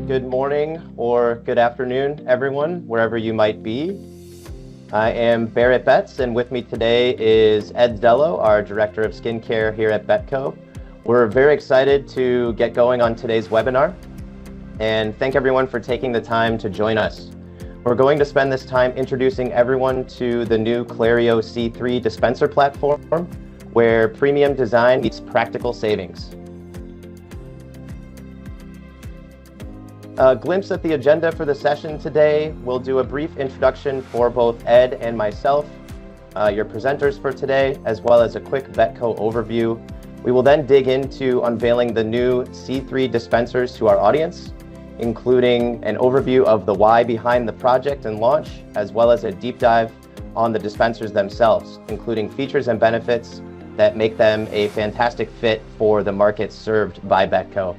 Good morning or good afternoon, everyone, wherever you might be. I am Barrett Betz, and with me today is Ed Zello, our Director of Skincare here at Betco. We're very excited to get going on today's webinar, and thank everyone for taking the time to join us. We're going to spend this time introducing everyone to the new Clario C3 dispenser platform, where premium design meets practical savings. A glimpse at the agenda for the session today. We'll do a brief introduction for both Ed and myself, your presenters for today, as well as a quick Betco overview. We will then dig into unveiling the new C3 dispensers to our audience, including an overview of the why behind the project and launch, as well as a deep dive on the dispensers themselves, including features and benefits that make them a fantastic fit for the market served by Betco.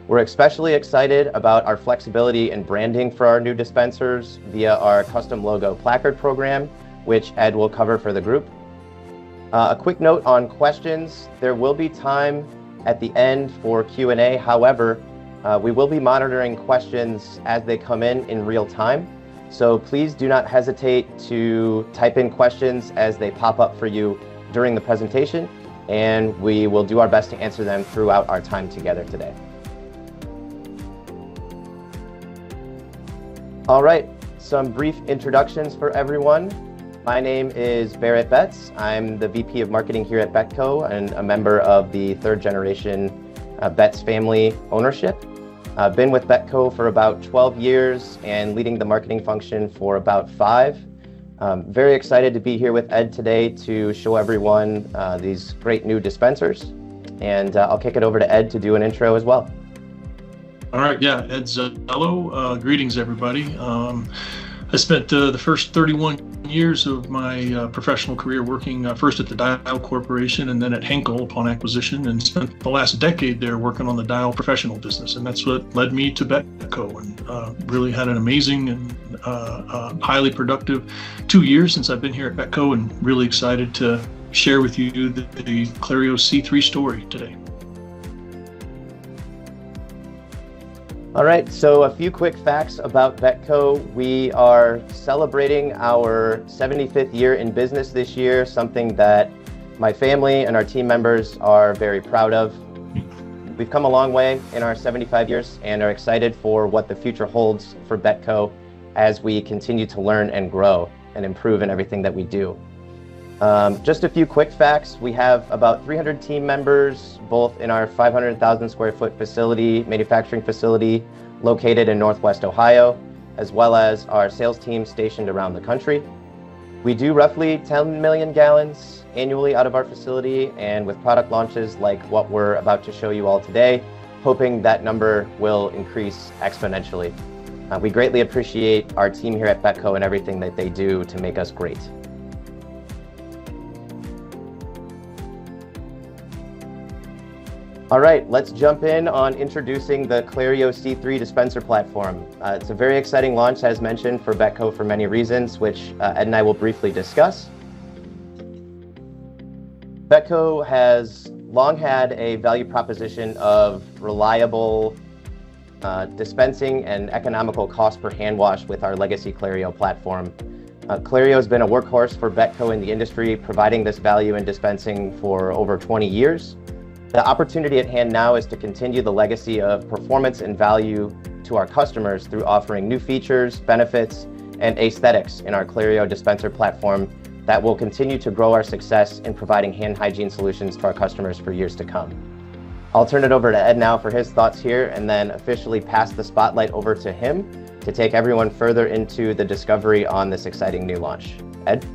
We're especially excited about our flexibility in branding for our new dispensers via our custom logo placard program, which Ed will cover for the group. A quick note on questions. There will be time at the end for Q&A. However, we will be monitoring questions as they come in real time. So please do not hesitate to type in questions as they pop up for you during the presentation, and we will do our best to answer them throughout our time together today. All right, some brief introductions for everyone. My name is Barrett Betz. I'm the VP of Marketing here at Betco and a member of the third generation Betz family ownership. I've been with Betco for about 12 years and leading the marketing function for about 5. Very excited to be here with Ed today to show everyone these great new dispensers. And I'll kick it over to Ed to do an intro as well. All right, yeah, Ed Zello. Greetings, everybody. I spent the first 31 years of my professional career working first at the Betco Corporation and then at Henkel upon acquisition, and spent the last decade there working on the dial professional business. And that's what led me to Betco, and really had an amazing and highly productive 2 years since I've been here at Betco, and really excited to share with you the Clario C3 story today. All right, so a few quick facts about Betco. We are celebrating our 75th year in business this year, something that my family and our team members are very proud of. We've come a long way in our 75 years and are excited for what the future holds for Betco as we continue to learn and grow and improve in everything that we do. Just a few quick facts. We have about 300 team members, both in our 500,000 square foot manufacturing facility located in Northwest Ohio, as well as our sales team stationed around the country. We do roughly 10 million gallons annually out of our facility, and with product launches like what we're about to show you all today, hoping that number will increase exponentially. We greatly appreciate our team here at Betco and everything that they do to make us great. All right, let's jump in on introducing the Clario C3 dispenser platform. It's a very exciting launch, as mentioned, for Betco for many reasons, which Ed and I will briefly discuss. Betco has long had a value proposition of reliable dispensing and economical cost per hand wash with our legacy Clario platform. Clario has been a workhorse for Betco in the industry, providing this value in dispensing for over 20 years. The opportunity at hand now is to continue the legacy of performance and value to our customers through offering new features, benefits, and aesthetics in our Clario dispenser platform that will continue to grow our success in providing hand hygiene solutions to our customers for years to come. I'll turn it over to Ed now for his thoughts here, and then officially pass the spotlight over to him to take everyone further into the discovery on this exciting new launch. Ed?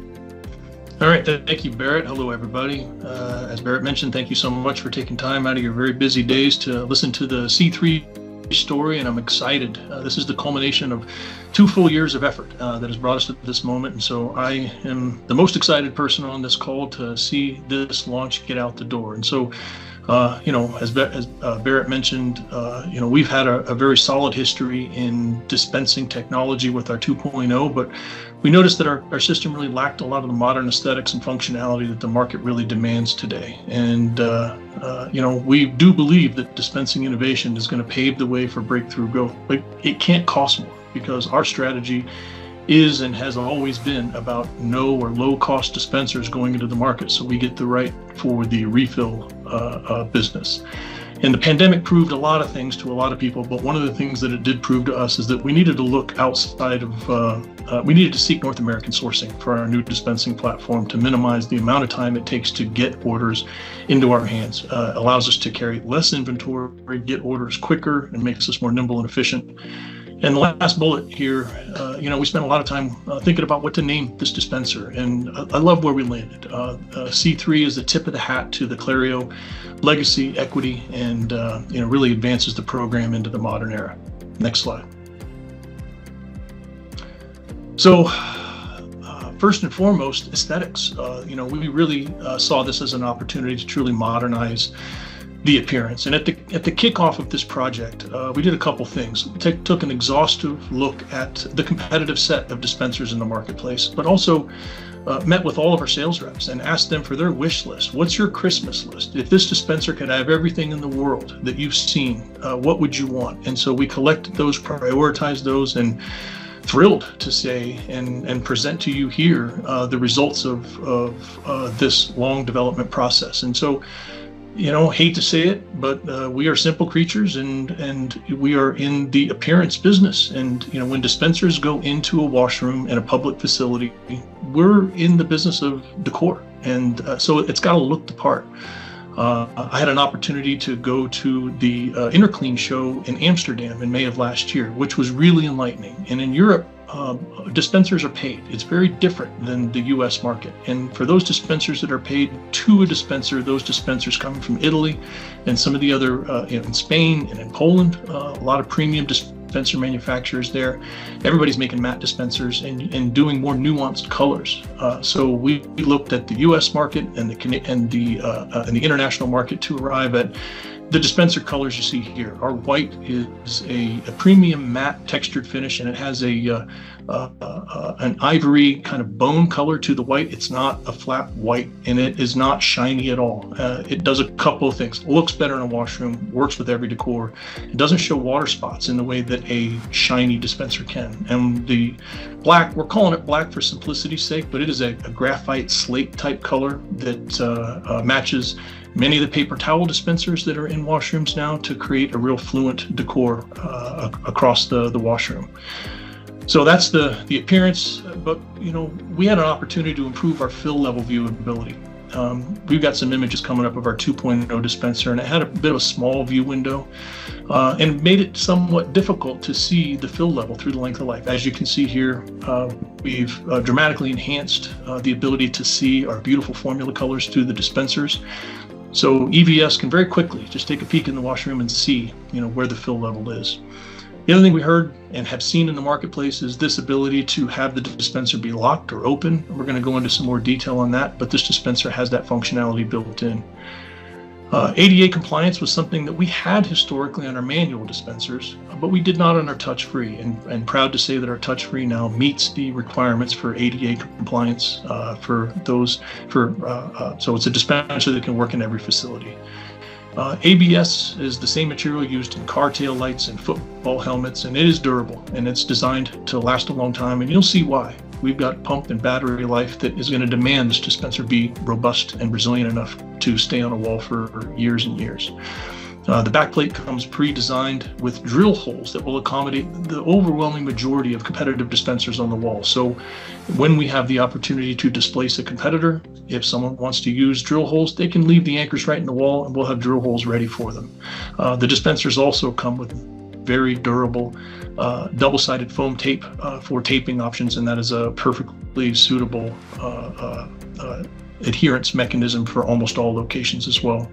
All right, thank you, Barrett. Hello, everybody. As Barrett mentioned, thank you so much for taking time out of your very busy days to listen to the C3 story, and I'm excited. This is the culmination of 2 full years of effort that has brought us to this moment, and so I am the most excited person on this call to see this launch get out the door. And so As Barrett mentioned, we've had a very solid history in dispensing technology with our 2.0, but we noticed that our system really lacked a lot of the modern aesthetics and functionality that the market really demands today. And, we do believe that dispensing innovation is going to pave the way for breakthrough growth, but it can't cost more, because our strategy is and has always been about no or low cost dispensers going into the market, so we get the right for the refill business. And the pandemic proved a lot of things to a lot of people, but one of the things that it did prove to us is that we needed to look outside of, we needed to seek North American sourcing for our new dispensing platform to minimize the amount of time it takes to get orders into our hands. Allows us to carry less inventory, get orders quicker, and makes us more nimble and efficient. And the last bullet here, we spent a lot of time thinking about what to name this dispenser, and I love where we landed. C3 is the tip of the hat to the Clario legacy, equity, and really advances the program into the modern era. Next slide. So, first and foremost, aesthetics. We really saw this as an opportunity to truly modernize the appearance. And at the kickoff of this project, we did a couple things. We took an exhaustive look at the competitive set of dispensers in the marketplace, but also met with all of our sales reps and asked them for their wish list. What's your Christmas list? If this dispenser could have everything in the world that you've seen, what would you want? And so we collected those, prioritized those, and thrilled to say and present to you here the results of this long development process. And so, hate to say it, but we are simple creatures, and we are in the appearance business. And when dispensers go into a washroom in a public facility, we're in the business of decor, and so it's got to look the part. I had an opportunity to go to the Interclean show in Amsterdam in May of last year, which was really enlightening. And in Europe, dispensers are paid. It's very different than the US market. And for those dispensers that are paid to a dispenser, those dispensers coming from Italy and some of the other, in Spain and in Poland, a lot of premium dispenser manufacturers there. Everybody's making matte dispensers and doing more nuanced colors. So we looked at the US market and the international market to arrive at the dispenser colors you see here. Our white is a premium matte textured finish, and it has an ivory kind of bone color to the white. It's not a flat white, and it is not shiny at all. It does a couple of things. It looks better in a washroom, works with every decor. It doesn't show water spots in the way that a shiny dispenser can. And the black, we're calling it black for simplicity's sake, but it is a graphite slate type color that matches many of the paper towel dispensers that are in washrooms now to create a real fluent decor across the washroom. So that's the appearance, but we had an opportunity to improve our fill level viewability. We've got some images coming up of our 2.0 dispenser, and it had a bit of a small view window and made it somewhat difficult to see the fill level through the length of life. As you can see here, we've dramatically enhanced the ability to see our beautiful formula colors through the dispensers. So EVS can very quickly just take a peek in the washroom and see, where the fill level is. The other thing we heard and have seen in the marketplace is this ability to have the dispenser be locked or open. We're going to go into some more detail on that, but this dispenser has that functionality built in. ADA compliance was something that we had historically on our manual dispensers, but we did not on our touch-free, and proud to say that our touch-free now meets the requirements for ADA compliance so it's a dispenser that can work in every facility. ABS is the same material used in car tail lights and football helmets, and it is durable, and it's designed to last a long time, and you'll see why. We've got pump and battery life that is going to demand this dispenser be robust and resilient enough to stay on a wall for years and years. The backplate comes pre-designed with drill holes that will accommodate the overwhelming majority of competitive dispensers on the wall. So when we have the opportunity to displace a competitor, if someone wants to use drill holes, they can leave the anchors right in the wall and we'll have drill holes ready for them. The dispensers also come with very durable double-sided foam tape for taping options, and that is a perfectly suitable adherence mechanism for almost all locations as well.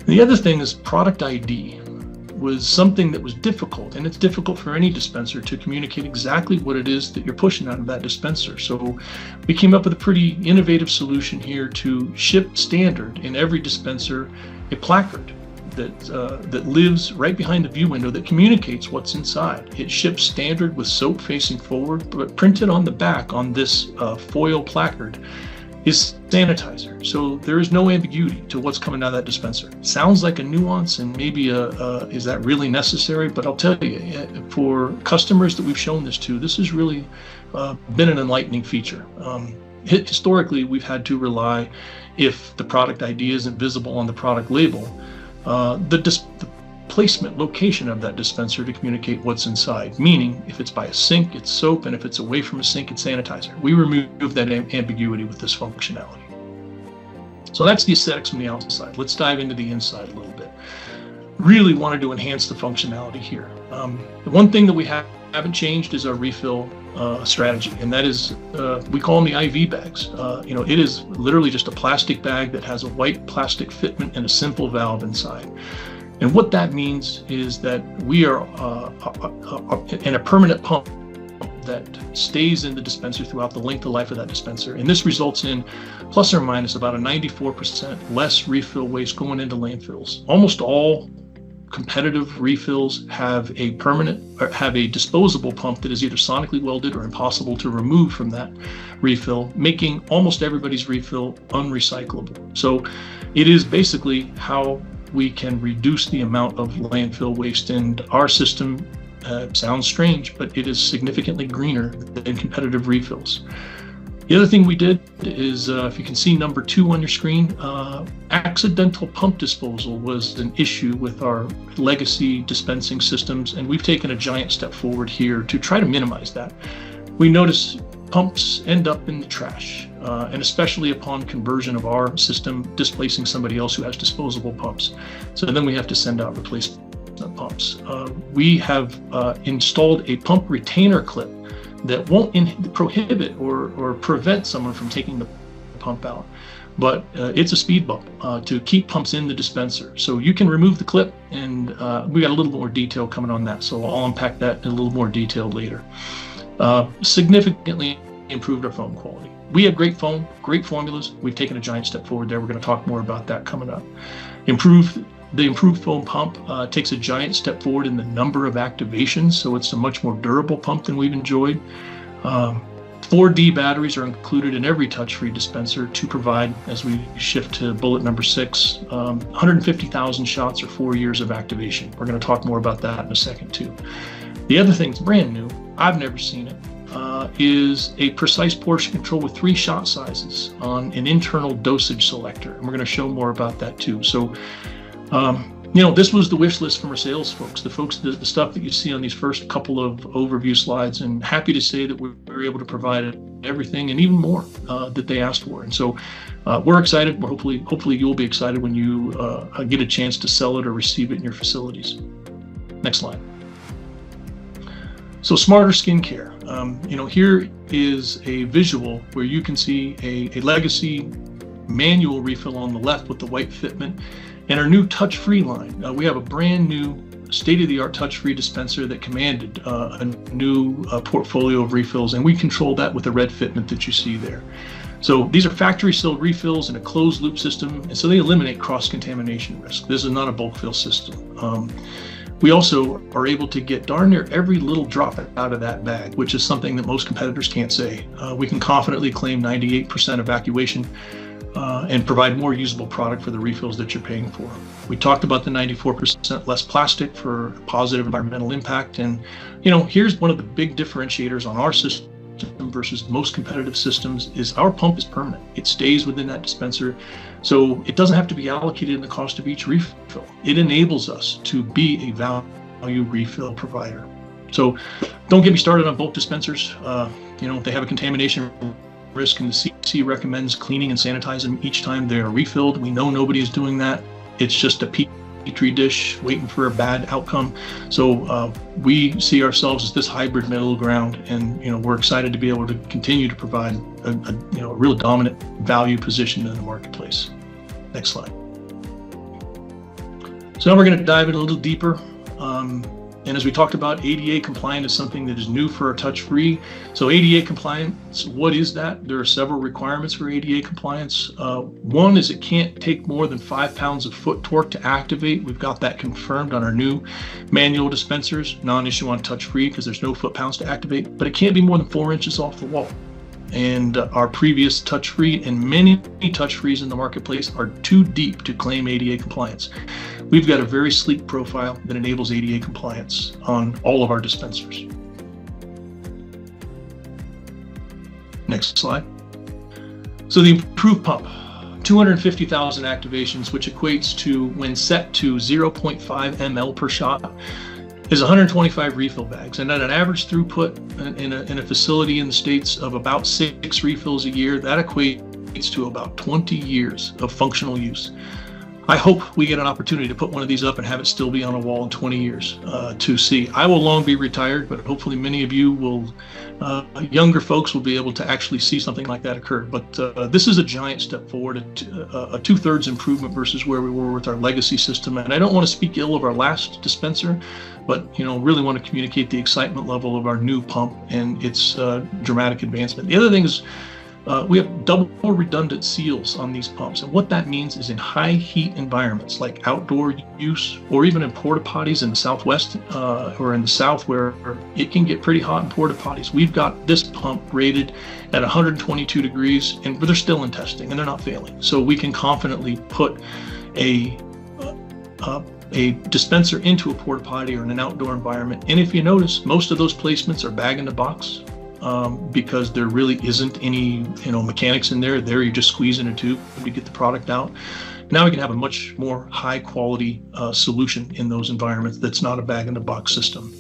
The other thing is product ID. was something that was difficult, and it's difficult for any dispenser to communicate exactly what it is that you're pushing out of that dispenser. So we came up with a pretty innovative solution here to ship standard in every dispenser a placard that lives right behind the view window that communicates what's inside. It ships standard with soap facing forward, but printed on the back on this foil placard is sanitizer. So there is no ambiguity to what's coming out of that dispenser. Sounds like a nuance, and maybe is that really necessary? But I'll tell you, for customers that we've shown this to, this has really been an enlightening feature. Historically, we've had to rely, if the product ID isn't visible on the product label, the placement location of that dispenser to communicate what's inside. Meaning, if it's by a sink, it's soap, and if it's away from a sink, it's sanitizer. We remove that ambiguity with this functionality. So that's the aesthetics from the outside. Let's dive into the inside a little bit. Really wanted to enhance the functionality here. The one thing that we haven't changed is our refill strategy, and that is, we call them the IV bags. It is literally just a plastic bag that has a white plastic fitment and a simple valve inside. And what that means is that we are in a permanent pump that stays in the dispenser throughout the length of life of that dispenser. And this results in plus or minus about a 94% less refill waste going into landfills. Almost all competitive refills have a disposable pump that is either sonically welded or impossible to remove from that refill, making almost everybody's refill unrecyclable. So it is basically how we can reduce the amount of landfill waste, and our system sounds strange, but it is significantly greener than competitive refills. The other thing we did is, if you can see number 2 on your screen, accidental pump disposal was an issue with our legacy dispensing systems, and we've taken a giant step forward here to try to minimize that. We notice pumps end up in the trash, and especially upon conversion of our system, displacing somebody else who has disposable pumps. So then we have to send out replacement pumps. We have installed a pump retainer clip that won't prohibit or prevent someone from taking the pump out, but it's a speed bump to keep pumps in the dispenser. So you can remove the clip, and we got a little more detail coming on that, so I'll unpack that in a little more detail later. Significantly improved our foam quality. We have great foam, great formulas. We've taken a giant step forward there. We're going to talk more about that coming up. The improved foam pump takes a giant step forward in the number of activations, so it's a much more durable pump than we've enjoyed. 4D batteries are included in every touch-free dispenser to provide, as we shift to bullet number 6, 150,000 shots or 4 years of activation. We're going to talk more about that in a second too. The other thing that's brand new, I've never seen it, is a precise portion control with 3 shot sizes on an internal dosage selector. And we're going to show more about that too. So, this was the wish list from our sales folks, the stuff that you see on these first couple of overview slides, and happy to say that we were able to provide everything and even more that they asked for. And so we're excited. Hopefully you'll be excited when you get a chance to sell it or receive it in your facilities. Next slide. So smarter skincare. Here is a visual where you can see a legacy manual refill on the left with the white fitment, and our new touch-free line. We have a brand new state-of-the-art touch-free dispenser that commanded a new portfolio of refills, and we control that with the red fitment that you see there. So these are factory-sealed refills in a closed-loop system, and so they eliminate cross-contamination risk. This is not a bulk fill system. We also are able to get darn near every little drop out of that bag, which is something that most competitors can't say. We can confidently claim 98% evacuation and provide more usable product for the refills that you're paying for. We talked about the 94% less plastic for positive environmental impact. And, here's one of the big differentiators on our system versus most competitive systems is our pump is permanent. It stays within that dispenser. So it doesn't have to be allocated in the cost of each refill. It enables us to be a value refill provider. So don't get me started on bulk dispensers. They have a contamination risk, and the CDC recommends cleaning and sanitizing them each time they're refilled. We know nobody is doing that. It's just a petri dish waiting for a bad outcome. So we see ourselves as this hybrid middle ground, and we're excited to be able to continue to provide a real dominant value position in the marketplace. Next slide. So now we're going to dive in a little deeper And as we talked about, ADA compliant is something that is new for our touch-free. So ADA compliance, what is that? There are several requirements for ADA compliance. One is it can't take more than 5 pounds of foot torque to activate. We've got that confirmed on our new manual dispensers, non-issue on touch-free because there's no foot-pounds to activate, but it can't be more than 4 inches off the wall. And our previous touch-free and many touch-frees in the marketplace are too deep to claim ADA compliance. We've got a very sleek profile that enables ADA compliance on all of our dispensers. Next slide. So the improved pump, 250,000 activations, which equates to, when set to 0.5 ml per shot, is 125 refill bags, and at an average throughput in a facility in the States of about 6 refills a year, that equates to about 20 years of functional use. I hope we get an opportunity to put one of these up and have it still be on a wall in 20 years to see. I will long be retired, but hopefully many of you will, younger folks will be able to actually see something like that occur. But this is a giant step forward, a 2/3 improvement versus where we were with our legacy system. And I don't want to speak ill of our last dispenser, but really want to communicate the excitement level of our new pump and its dramatic advancement. The other thing is, we have double redundant seals on these pumps, and what that means is in high heat environments like outdoor use, or even in porta potties in the Southwest or in the South where it can get pretty hot in porta potties, we've got this pump rated at 122 degrees, and they're still in testing and they're not failing. So we can confidently put a dispenser into a porta potty or in an outdoor environment. And if you notice, most of those placements are bag in the box. Because there really isn't any mechanics in there. There you just squeeze in a tube to get the product out. Now we can have a much more high quality solution in those environments that's not a bag in the box system.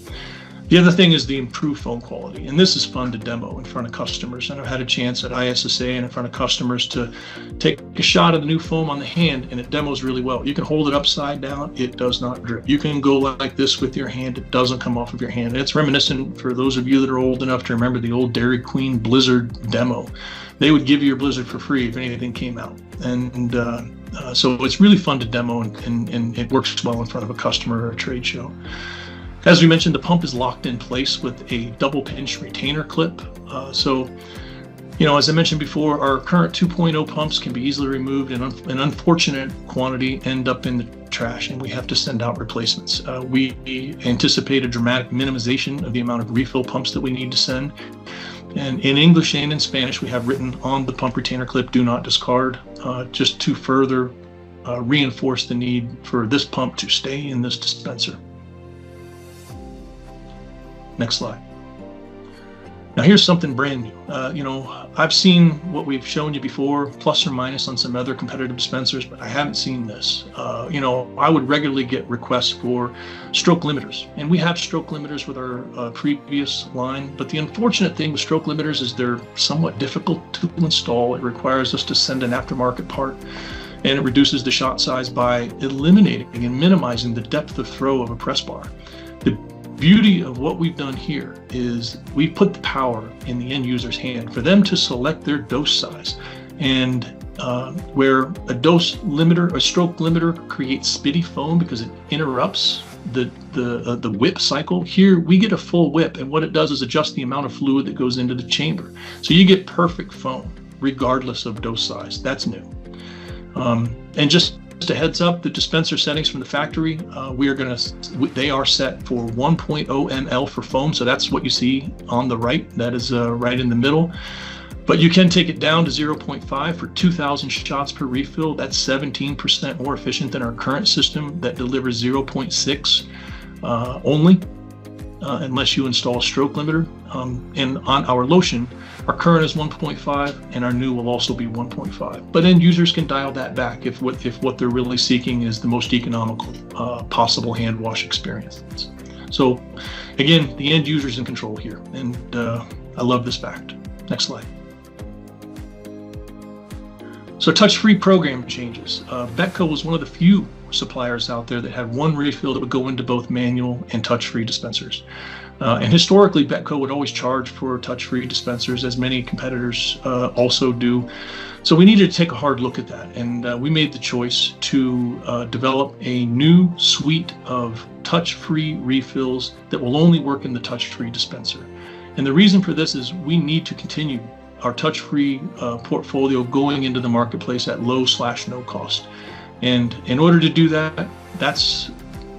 The other thing is the improved foam quality, and this is fun to demo in front of customers. And I've had a chance at ISSA and in front of customers to take a shot of the new foam on the hand, and it demos really well. You can hold it upside down, it does not drip. You can go like this with your hand, it doesn't come off of your hand. And it's reminiscent for those of you that are old enough to remember the old Dairy Queen Blizzard demo. They would give you your Blizzard for free if anything came out. And so it's really fun to demo, and it works well in front of a customer or a trade show. As we mentioned, the pump is locked in place with a double pinch retainer clip. So, as I mentioned before, our current 2.0 pumps can be easily removed, and an unfortunate quantity end up in the trash, and we have to send out replacements. We anticipate a dramatic minimization of the amount of refill pumps that we need to send. And in English and in Spanish, we have written on the pump retainer clip, "Do not discard," just to further reinforce the need for this pump to stay in this dispenser. Next slide. Now here's something brand new. I've seen what we've shown you before, plus or minus on some other competitive dispensers, but I haven't seen this. I would regularly get requests for stroke limiters, and we have stroke limiters with our previous line, but the unfortunate thing with stroke limiters is they're somewhat difficult to install. It requires us to send an aftermarket part, and it reduces the shot size by eliminating and minimizing the depth of throw of a press bar. The beauty of what we've done here is we put the power in the end user's hand for them to select their dose size. And where a dose limiter, a stroke limiter, creates spitty foam because it interrupts the whip cycle, here we get a full whip, and what it does is adjust the amount of fluid that goes into the chamber. So you get perfect foam regardless of dose size. That's new. And just a heads up, the dispenser settings from the factory, they are set for 1.0 ml for foam. So that's what you see on the right. That is right in the middle. But you can take it down to 0.5 for 2,000 shots per refill. That's 17% more efficient than our current system that delivers 0.6 only, unless you install a stroke limiter. And on our lotion, our current is 1.5, and our new will also be 1.5. But end users can dial that back if what they're really seeking is the most economical possible hand wash experience. So again, the end user's in control here, and I love this fact. Next slide. So touch-free program changes. Betco was one of the few suppliers out there that had one refill that would go into both manual and touch-free dispensers. And historically, Betco would always charge for touch-free dispensers, as many competitors also do. So we needed to take a hard look at that, and we made the choice to develop a new suite of touch-free refills that will only work in the touch-free dispenser. And the reason for this is we need to continue our touch-free portfolio going into the marketplace at low/no cost. And in order to do that, that's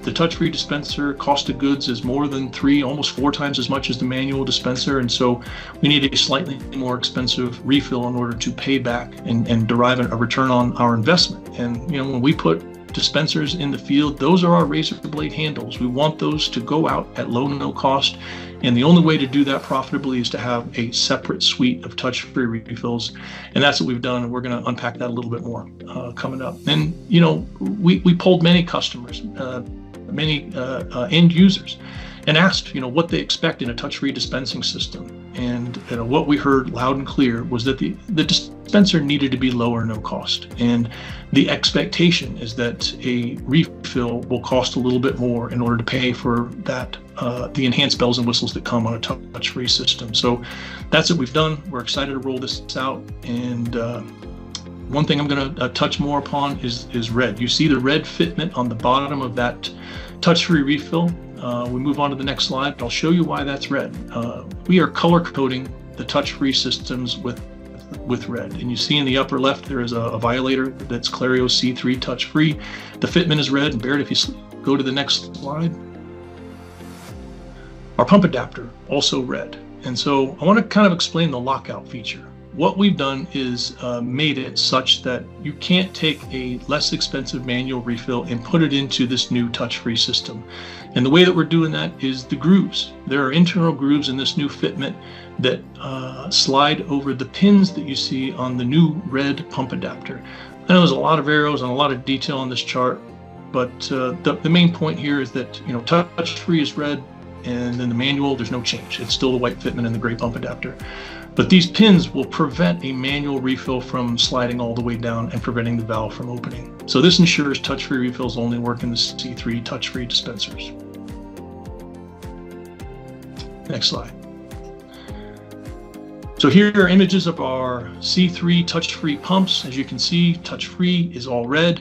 the touch-free dispenser cost of goods is more than 3, almost 4 times as much as the manual dispenser. And so we need a slightly more expensive refill in order to pay back and derive a return on our investment. And, when we put dispensers in the field, those are our razor blade handles. We want those to go out at low, no cost. And the only way to do that profitably is to have a separate suite of touch-free refills. And that's what we've done. And we're going to unpack that a little bit more coming up. And, we polled many customers, many end users, and asked, what they expect in a touch-free dispensing system. And what we heard loud and clear was that the dispenser needed to be low or no cost. And the expectation is that a refill will cost a little bit more in order to pay for that, the enhanced bells and whistles that come on a touch-free system. So that's what we've done. We're excited to roll this out. And one thing I'm going to touch more upon is red. You see the red fitment on the bottom of that touch-free refill. We move on to the next slide. I'll show you why that's red. We are color coding the touch-free systems with red. And you see in the upper left, there is a violator that's Clario C3 touch-free. The fitment is red. And Barrett, if you go to the next slide. Our pump adapter, also red. And so I want to kind of explain the lockout feature. What we've done is made it such that you can't take a less expensive manual refill and put it into this new touch-free system. And the way that we're doing that is the grooves. There are internal grooves in this new fitment that slide over the pins that you see on the new red pump adapter. I know there's a lot of arrows and a lot of detail on this chart, but the main point here is that touch-free is red, and then the manual, there's no change. It's still the white fitment and the gray pump adapter. But these pins will prevent a manual refill from sliding all the way down and preventing the valve from opening. So this ensures touch-free refills only work in the C3 touch-free dispensers. Next slide. So here are images of our C3 touch-free pumps. As you can see, touch-free is all red.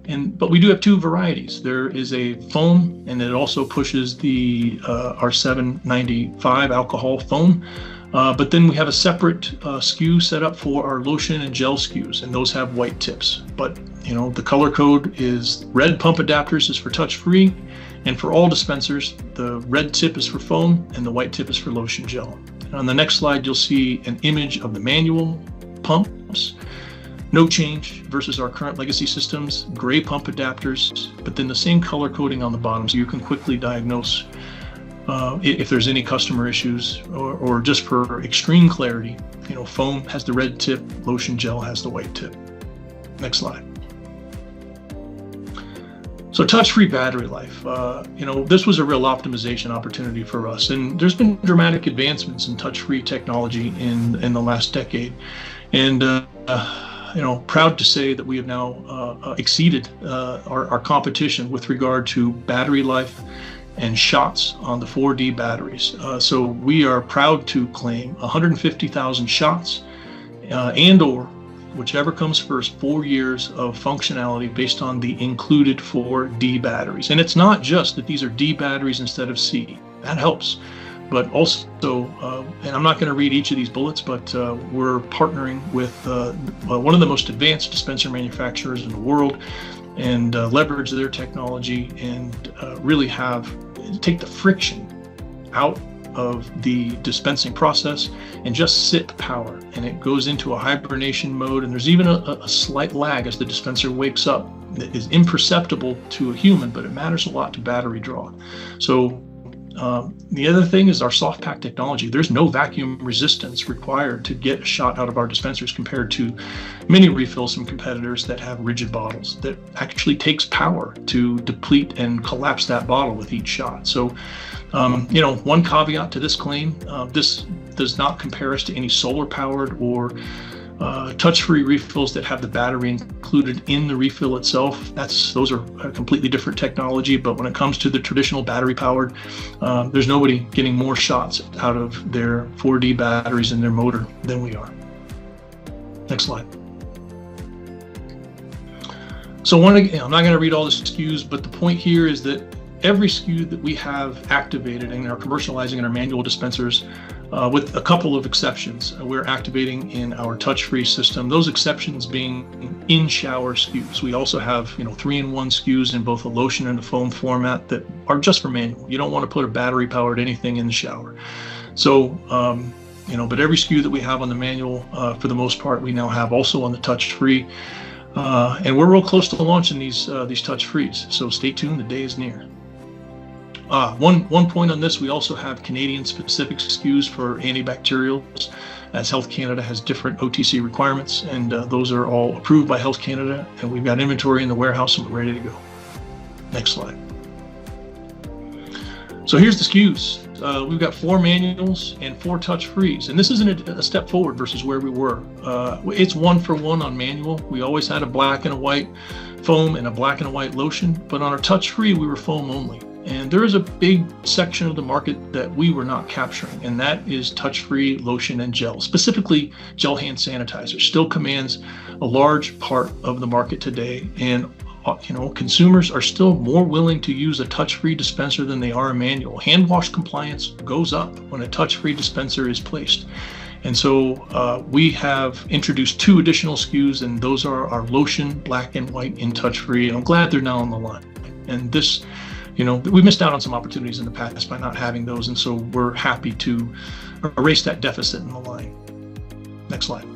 But we do have 2 varieties. There is a foam, and it also pushes the our 795 alcohol foam. But then we have a separate SKU set up for our lotion and gel SKUs, and those have white tips. But the color code is red pump adapters is for touch-free, and for all dispensers, the red tip is for foam and the white tip is for lotion gel. And on the next slide, you'll see an image of the manual pumps. No change versus our current legacy systems, gray pump adapters, but then the same color coding on the bottom, so you can quickly diagnose if there's any customer issues, or just for extreme clarity, foam has the red tip, lotion gel has the white tip. Next slide. So touch-free battery life, this was a real optimization opportunity for us, and there's been dramatic advancements in touch-free technology in the last decade, and proud to say that we have now exceeded our competition with regard to battery life and shots on the 4D batteries. So we are proud to claim 150,000 shots and/or whichever comes first, 4 years of functionality based on the included 4D batteries. And it's not just that these are D batteries instead of C. That helps. But also, and I'm not going to read each of these bullets, but we're partnering with one of the most advanced dispenser manufacturers in the world, and leverage their technology and really take the friction out of the dispensing process and just sit the power. And it goes into a hibernation mode, and there's even a slight lag as the dispenser wakes up that is imperceptible to a human, but it matters a lot to battery draw. So the other thing is our soft pack technology. There's no vacuum resistance required to get a shot out of our dispensers compared to many refills from competitors that have rigid bottles that actually takes power to deplete and collapse that bottle with each shot. So, one caveat to this claim, this does not compare us to any solar powered or touch-free refills that have the battery included in the refill itself, those are a completely different technology. But when it comes to the traditional battery-powered, there's nobody getting more shots out of their 4D batteries in their motor than we are. Next slide. So I'm not going to read all the SKUs, but the point here is that every SKU that we have activated and are commercializing in our manual dispensers, with a couple of exceptions, we're activating in our touch-free system. Those exceptions being in-shower SKUs. We also have 3-in-1 SKUs in both a lotion and a foam format that are just for manual. You don't want to put a battery-powered anything in the shower. So, but every SKU that we have on the manual, for the most part, we now have also on the touch-free. And we're real close to launching these touch-frees. So stay tuned, the day is near. One point on this, we also have Canadian-specific SKUs for antibacterials, as Health Canada has different OTC requirements, and those are all approved by Health Canada, and we've got inventory in the warehouse and we're ready to go. Next slide. So here's the SKUs. We've got 4 manuals and 4 touch-frees, and this isn't a step forward versus where we were. It's 1-for-1 on manual. We always had a black and a white foam and a black and a white lotion, but on our touch-free, we were foam only. And there is a big section of the market that we were not capturing, and that is touch-free lotion and gel. Specifically, gel hand sanitizer still commands a large part of the market today, and consumers are still more willing to use a touch-free dispenser than they are a manual. Hand wash compliance goes up when a touch-free dispenser is placed. And so we have introduced 2 additional SKUs, and those are our lotion, black and white, in touch-free. And I'm glad they're now on the line. And this, we missed out on some opportunities in the past by not having those. And so we're happy to erase that deficit in the line. Next slide.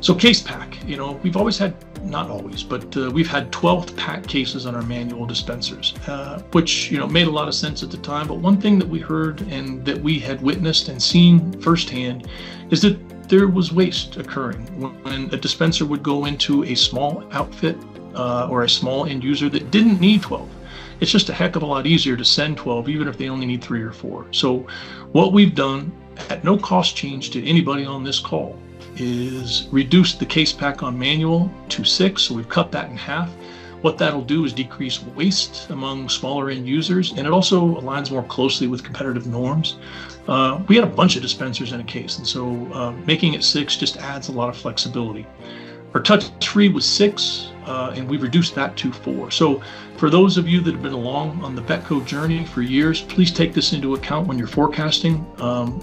So case pack, we've always had, not always, but we've had 12th pack cases on our manual dispensers, which, made a lot of sense at the time. But one thing that we heard and that we had witnessed and seen firsthand is that there was waste occurring when a dispenser would go into a small outfit or a small end user that didn't need 12. It's just a heck of a lot easier to send 12, even if they only need 3 or 4. So what we've done at no cost change to anybody on this call is reduce the case pack on manual to 6. So we've cut that in half. What that'll do is decrease waste among smaller end users, and it also aligns more closely with competitive norms. We had a bunch of dispensers in a case, and so making it 6 just adds a lot of flexibility. Our touch-free was 6, and we reduced that to 4. So for those of you that have been along on the Betco journey for years, please take this into account when you're forecasting.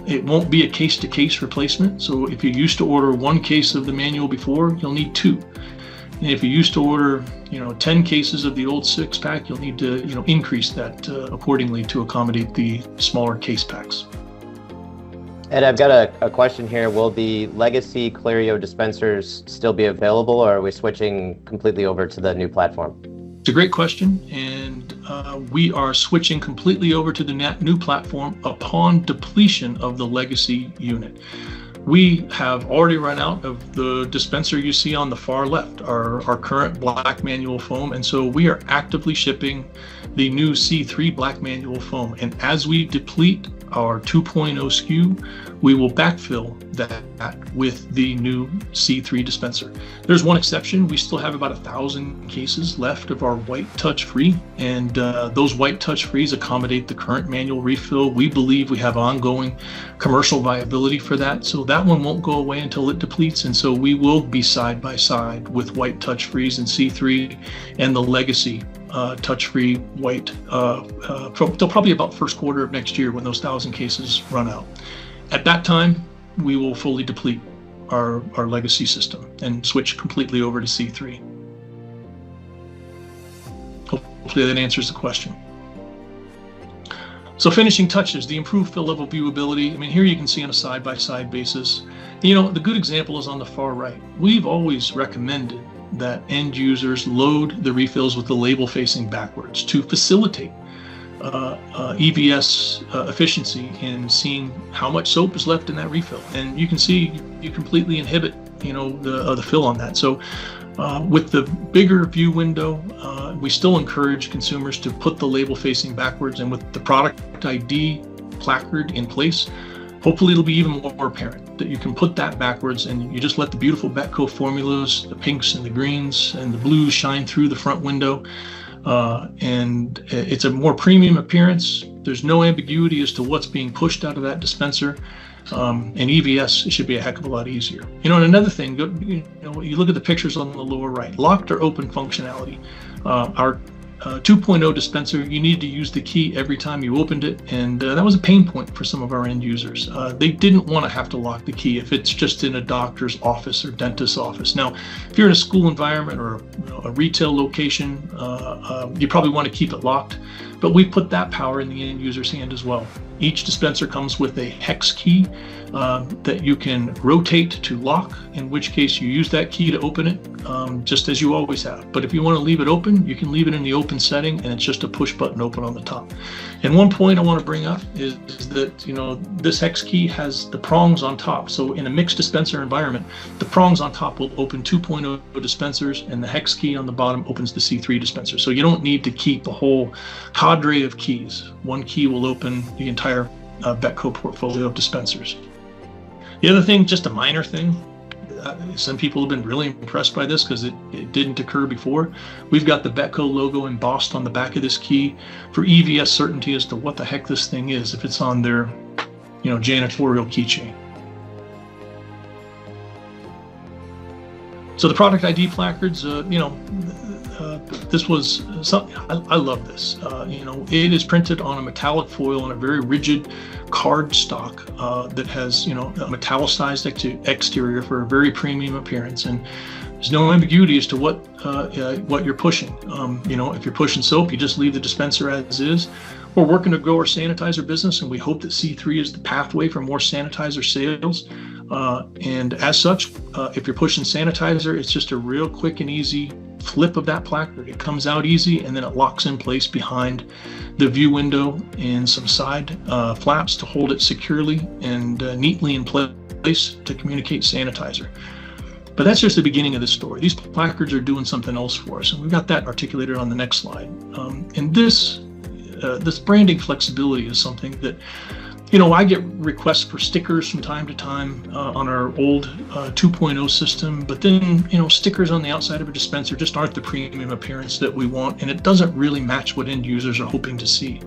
It won't be a case-to-case replacement. So if you used to order 1 case of the manual before, you'll need 2. And if you used to order, 10 cases of the old 6-pack, you'll need to, increase that accordingly to accommodate the smaller case packs. Ed, I've got a question here. Will the legacy Clario dispensers still be available, or are we switching completely over to the new platform? It's a great question, and we are switching completely over to the new platform upon depletion of the legacy unit. We have already run out of the dispenser you see on the far left, our current black manual foam, and so we are actively shipping the new C3 black manual foam. And as we deplete our 2.0 SKU, we will backfill that with the new C3 dispenser. There's one exception. We still have about 1,000 cases left of our white touch-free, and those white touch-frees accommodate the current manual refill. We believe we have ongoing commercial viability for that, so that one won't go away until it depletes, and so we will be side by side with white touch-frees and C3 and the legacy touch-free white till probably about first quarter of next year when those 1,000 cases run out. At that time, we will fully deplete our legacy system and switch completely over to C3. Hopefully that answers the question. So finishing touches, the improved fill level viewability. I mean, here you can see on a side-by-side basis. The good example is on the far right. We've always recommended that end users load the refills with the label facing backwards to facilitate EVS efficiency in seeing how much soap is left in that refill. And you can see you completely inhibit the fill on that. So with the bigger view window, we still encourage consumers to put the label facing backwards, and with the product ID placard in place, hopefully it'll be even more apparent that you can put that backwards and you just let the beautiful Betco formulas, the pinks and the greens and the blues shine through the front window. And it's a more premium appearance. There's no ambiguity as to what's being pushed out of that dispenser. And EVS, it should be a heck of a lot easier. And another thing, you look at the pictures on the lower right, locked or open functionality. Our 2.0 dispenser, you needed to use the key every time you opened it, and that was a pain point for some of our end users. They didn't want to have to lock the key if it's just in a doctor's office or dentist's office. Now, if you're in a school environment or a retail location, you probably want to keep it locked, but we put that power in the end user's hand as well. Each dispenser comes with a hex key that you can rotate to lock, in which case you use that key to open it, just as you always have. But if you want to leave it open, you can leave it in the open setting, and it's just a push button open on the top. And one point I want to bring up is that this hex key has the prongs on top. So in a mixed dispenser environment, the prongs on top will open 2.0 dispensers, and the hex key on the bottom opens the C3 dispenser. So you don't need to keep a whole cadre of keys. One key will open the entire Betco portfolio of dispensers. The other thing, just a minor thing, some people have been really impressed by this because it didn't occur before. We've got the Betco logo embossed on the back of this key for EVS certainty as to what the heck this thing is if it's on their janitorial keychain. So the product ID placards, this was something, I love this. It is printed on a metallic foil on a very rigid card stock that has, a metallicized exterior for a very premium appearance. And there's no ambiguity as to what you're pushing. If you're pushing soap, you just leave the dispenser as is. We're working to grow our sanitizer business, and we hope that C3 is the pathway for more sanitizer sales. And as such, if you're pushing sanitizer, it's just a real quick and easy flip of that placard. It comes out easy, and then it locks in place behind the view window and some side flaps to hold it securely and neatly in place to communicate sanitizer. But that's just the beginning of the story. These placards are doing something else for us, and we've got that articulated on the next slide. And this branding flexibility is something that, I get requests for stickers from time to time on our old 2.0 system, but then, stickers on the outside of a dispenser just aren't the premium appearance that we want, and it doesn't really match what end users are hoping to see.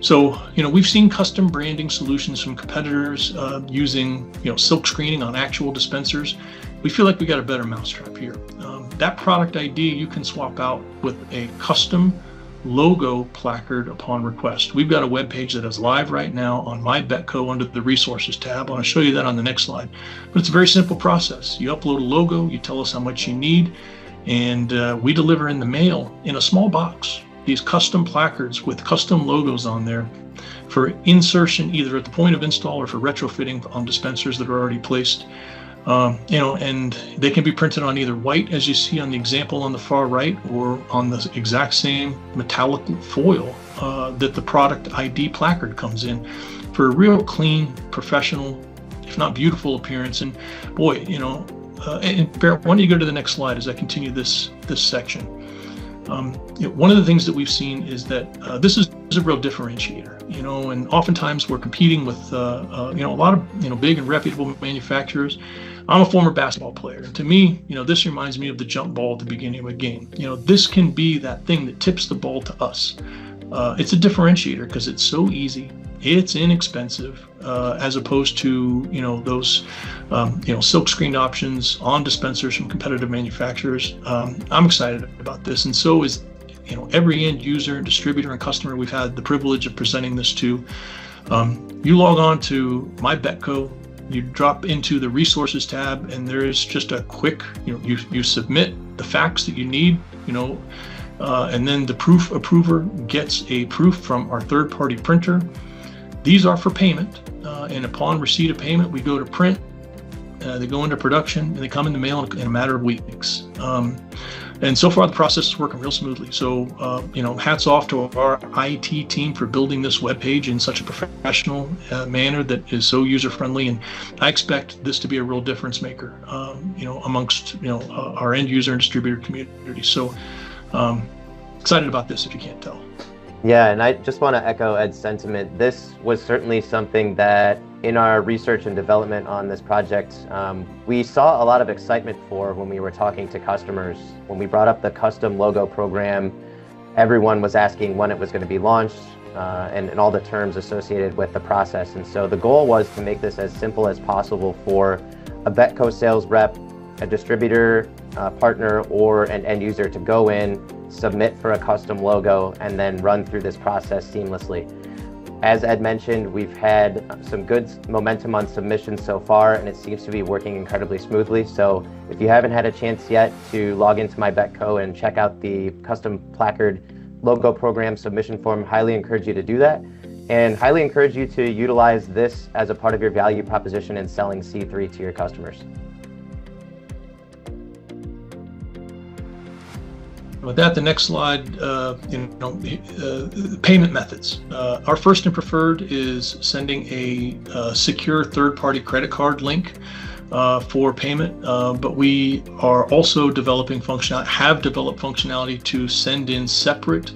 So, we've seen custom branding solutions from competitors using, silk screening on actual dispensers. We feel like we got a better mousetrap here. That product ID you can swap out with a custom logo placard upon request. We've got a web page that is live right now on My Betco under the resources tab. I want to show you that on the next slide. But it's a very simple process. You upload a logo, you tell us how much you need, and we deliver in the mail in a small box these custom placards with custom logos on there for insertion either at the point of install or for retrofitting on dispensers that are already placed. And they can be printed on either white, as you see on the example on the far right, or on the exact same metallic foil that the product ID placard comes in for a real clean, professional, if not beautiful appearance. And boy, and Barrett, why don't you go to the next slide as I continue this section. One of the things that we've seen is that this is a real differentiator, and oftentimes we're competing with, a lot of, big and reputable manufacturers. I'm a former basketball player, and to me, this reminds me of the jump ball at the beginning of a game. This can be that thing that tips the ball to us. It's a differentiator because it's so easy, it's inexpensive, as opposed to, those, silk screened options on dispensers from competitive manufacturers. I'm excited about this, and so is, every end user, distributor, and customer we've had the privilege of presenting this to. You log on to My Betco, you drop into the resources tab, and there's just a quick, you submit the facts that you need, and then the proof approver gets a proof from our third-party printer. These are for payment, and upon receipt of payment, we go to print, they go into production, and they come in the mail in a matter of weeks. And so far, the process is working real smoothly. So, hats off to our IT team for building this webpage in such a professional manner that is so user-friendly. And I expect this to be a real difference maker, amongst, our end user and distributor community. So, excited about this, if you can't tell. Yeah, and I just want to echo Ed's sentiment. This was certainly something that in our research and development on this project, we saw a lot of excitement for when we were talking to customers. When we brought up the custom logo program, everyone was asking when it was going to be launched and all the terms associated with the process. And so the goal was to make this as simple as possible for a Betco sales rep, a distributor, partner, or an end user to go in, submit for a custom logo, and then run through this process seamlessly. As Ed mentioned, we've had some good momentum on submissions so far, and it seems to be working incredibly smoothly. So if you haven't had a chance yet to log into My Betco and check out the custom placard logo program submission form, highly encourage you to do that, and highly encourage you to utilize this as a part of your value proposition in selling C3 to your customers. With that, the next slide, payment methods. Our first and preferred is sending a secure third-party credit card link for payment, but we are also developing functionality, have developed functionality to send in separate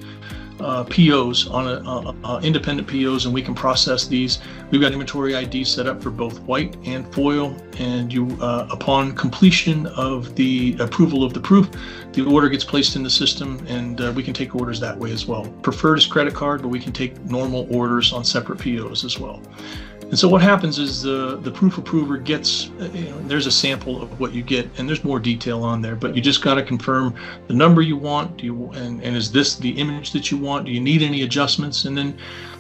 POs on independent POs, and we can process these. We've got inventory ID set up for both white and foil, and you, upon completion of the approval of the proof, the order gets placed in the system, and we can take orders that way as well. Preferred is credit card, but we can take normal orders on separate POs as well. And so what happens is the proof approver gets, there's a sample of what you get, and there's more detail on there, but you just got to confirm the number you want. And is this the image that you want? Do you need any adjustments? And then,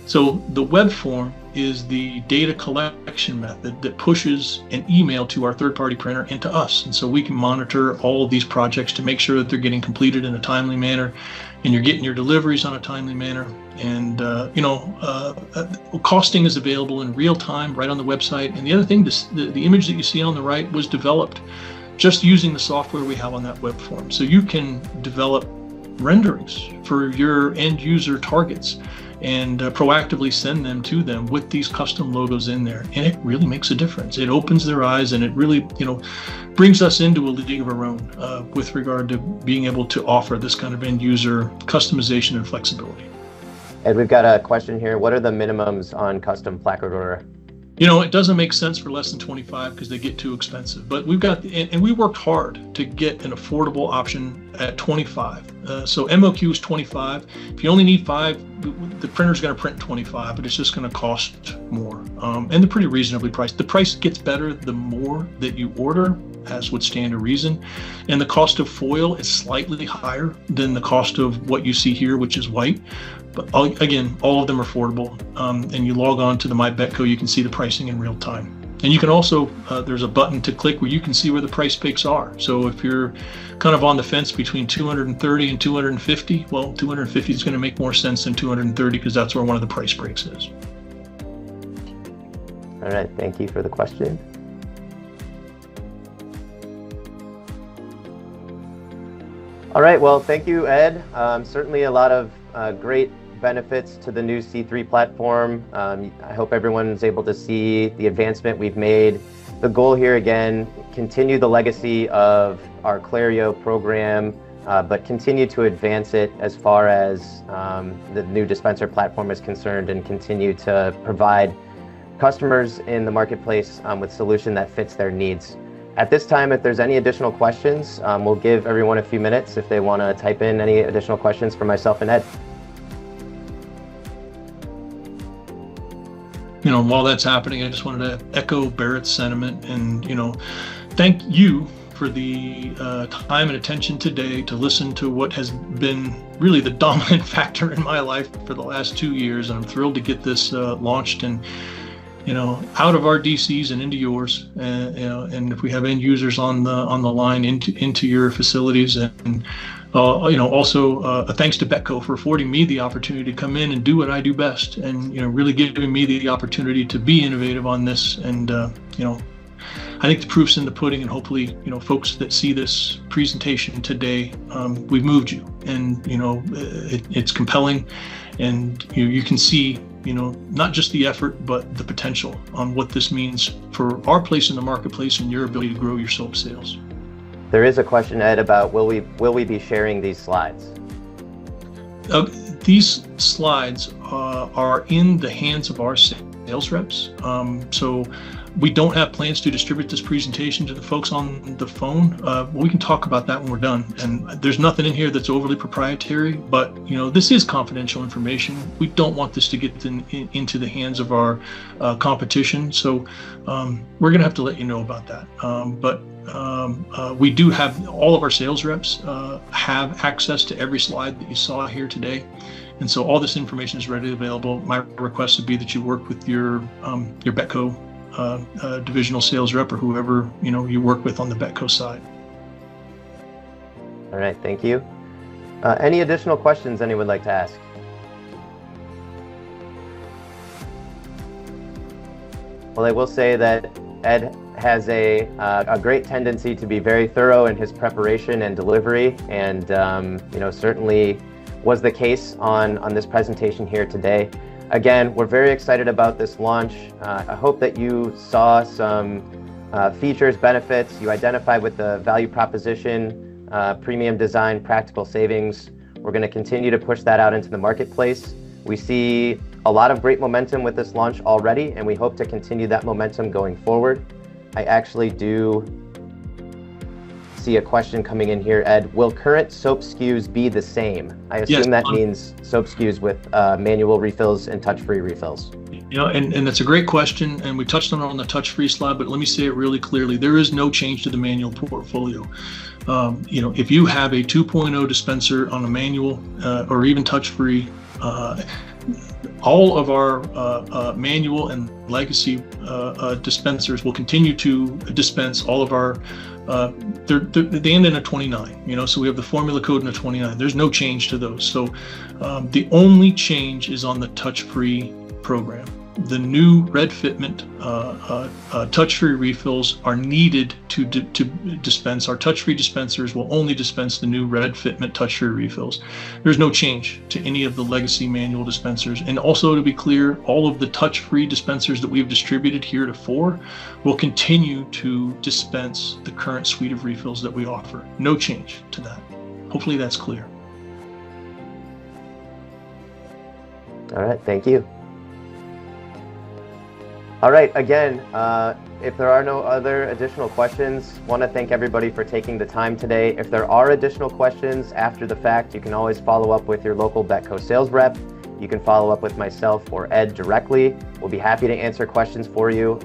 so the web form is the data collection method that pushes an email to our third-party printer and to us. And so we can monitor all of these projects to make sure that they're getting completed in a timely manner, and you're getting your deliveries on a timely manner. And costing is available in real time right on the website. And the other thing, the image that you see on the right was developed just using the software we have on that web form. So you can develop renderings for your end user targets and proactively send them to them with these custom logos in there. And it really makes a difference. It opens their eyes, and it really, brings us into a league of our own with regard to being able to offer this kind of end user customization and flexibility. Ed, we've got a question here. What are the minimums on custom placard order? It doesn't make sense for less than 25 because they get too expensive. But we've got, and we worked hard to get an affordable option at 25. So MOQ is 25. If you only need 5, the printer's going to print 25, but it's just going to cost more. And they're pretty reasonably priced. The price gets better the more that you order, as would stand to reason. And the cost of foil is slightly higher than the cost of what you see here, which is white. But again, all of them are affordable. And you log on to the My Betco, you can see the pricing in real time. And you can also, there's a button to click where you can see where the price breaks are. So if you're kind of on the fence between 230 and 250, well, 250 is going to make more sense than 230 because that's where one of the price breaks is. All right, thank you for the question. All right, well, thank you, Ed. Certainly a lot of great benefits to the new C3 platform. I hope everyone's able to see the advancement we've made. The goal here, again, continue the legacy of our Clario program, but continue to advance it as far as the new dispenser platform is concerned, and continue to provide customers in the marketplace with a solution that fits their needs. At this time, if there's any additional questions, we'll give everyone a few minutes if they want to type in any additional questions for myself and Ed. While that's happening, I just wanted to echo Barrett's sentiment and, thank you for the time and attention today to listen to what has been really the dominant factor in my life for the last 2 years. And I'm thrilled to get this launched and, out of our DCs and into yours, and if we have end users on the line into your facilities, and also a thanks to Betco for affording me the opportunity to come in and do what I do best, and really giving me the opportunity to be innovative on this. And I think the proof's in the pudding, and hopefully folks that see this presentation today, we've moved you, and it's compelling, and you can see not just the effort, but the potential on what this means for our place in the marketplace and your ability to grow your soap sales. There is a question, Ed, about will we be sharing these slides? These slides are in the hands of our sales sales reps. So we don't have plans to distribute this presentation to the folks on the phone. We can talk about that when we're done. And there's nothing in here that's overly proprietary, but this is confidential information. We don't want this to get into the hands of our competition. So we're going to have to let you know about that. But we do have all of our sales reps have access to every slide that you saw here today. And so all this information is readily available. My request would be that you work with your Betco divisional sales rep or whoever you work with on the Betco side. All right, thank you. Any additional questions anyone would like to ask? Well, I will say that Ed has a great tendency to be very thorough in his preparation and delivery, and certainly was the case on this presentation here today. Again, we're very excited about this launch. I hope that you saw some features, benefits, you identified with the value proposition, premium design, practical savings. We're going to continue to push that out into the marketplace. We see a lot of great momentum with this launch already, and we hope to continue that momentum going forward. I actually do see a question coming in here, Ed. Will current soap SKUs be the same? I assume that means soap SKUs with manual refills and touch-free refills. And that's a great question, and we touched on it on the touch-free slide, but let me say it really clearly. There is no change to the manual portfolio. If you have a 2.0 dispenser on a manual or even touch-free, all of our manual and legacy dispensers will continue to dispense all of our, they end in a 29, so we have the formula code in a 29. There's no change to those. So the only change is on the touch-free program. The new red fitment touch-free refills are needed to dispense. Our touch-free dispensers will only dispense the new red fitment touch-free refills. There's no change to any of the legacy manual dispensers. And also, to be clear, all of the touch-free dispensers that we've distributed heretofore will continue to dispense the current suite of refills that we offer. No change to that. Hopefully that's clear. All right, thank you. All right, again, if there are no other additional questions, want to thank everybody for taking the time today. If there are additional questions after the fact, you can always follow up with your local Betco sales rep. You can follow up with myself or Ed directly. We'll be happy to answer questions for you.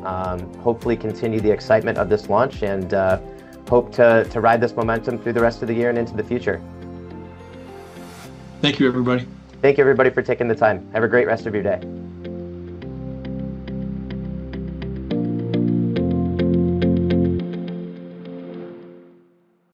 Hopefully continue the excitement of this launch, and hope to ride this momentum through the rest of the year and into the future. Thank you, everybody. Thank you, everybody, for taking the time. Have a great rest of your day.